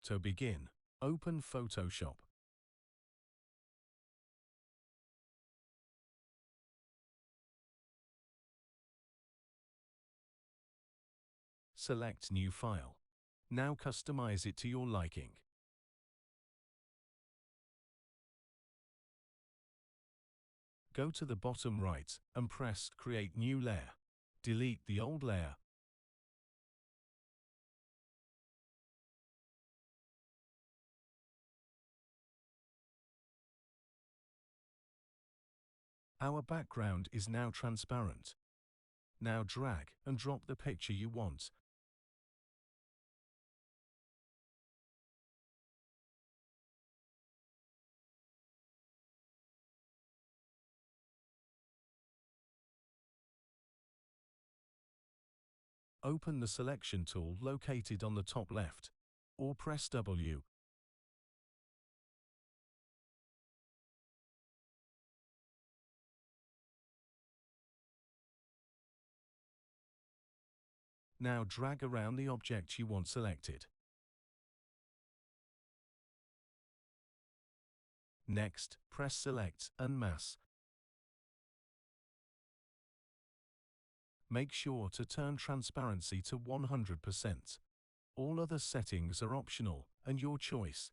To begin, open Photoshop. Select New File. Now customize it to your liking. Go to the bottom right and press Create New Layer. Delete the old layer. Our background is now transparent. Now drag and drop the picture you want. Open the selection tool located on the top left, or press W. Now drag around the object you want selected. Next, press Select and Mass. Make sure to turn transparency to 100%. All other settings are optional and your choice.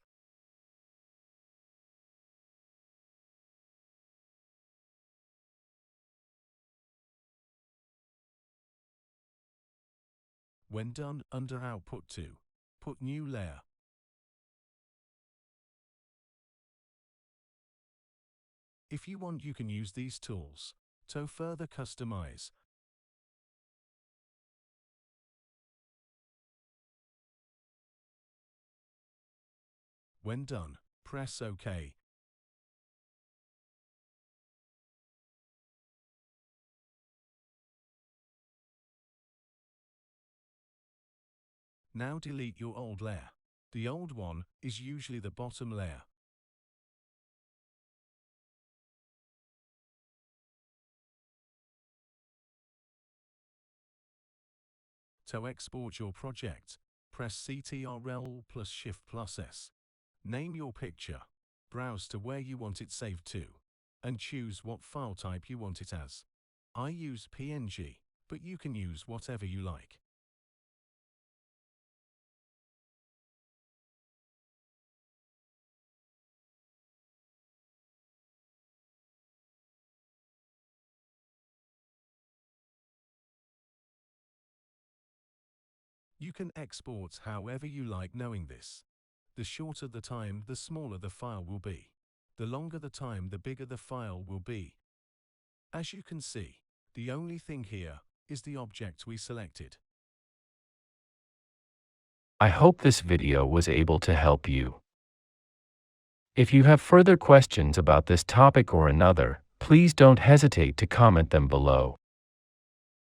When done, under Output 2, put New Layer. If you want, you can use these tools to further customize. When done, press OK. Now delete your old layer. The old one is usually the bottom layer. To export your project, press Ctrl plus Shift plus S. Name your picture, browse to where you want it saved to, and choose what file type you want it as. I use PNG, but you can use whatever you like. You can export however you like. Knowing this, the shorter the time, the smaller the file will be. The longer the time, the bigger the file will be. As you can see, the only thing here is the object we selected. I hope this video was able to help you. If you have further questions about this topic or another, please don't hesitate to comment them below.